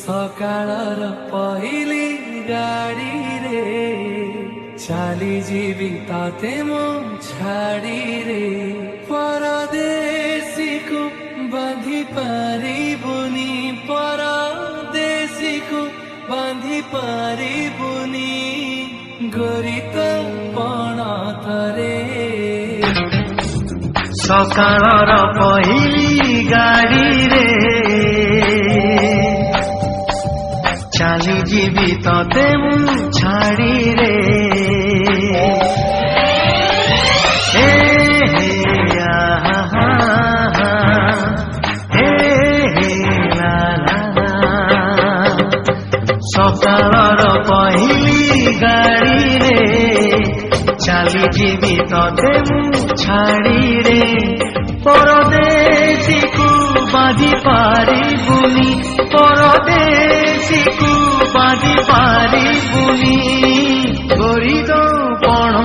सकाळर पहिली गाडी रे चाली जीवी ताते मो छाड़ी रे परदेशी को बांधी पारिबुनी परदेशी को बांधी पारिबुनी गरीत पण थरे सकाळर पहिली गाडी रे चाली जीवी तते मु छाड़ी रे हे हे आहा हे हे ला ला सकाळर पहिली गाड़ी रे चाली जीवी तते मु छाड़ी रे परदेशी को बांधी पारिबुनी परदेशी को बांधी पारिबुनी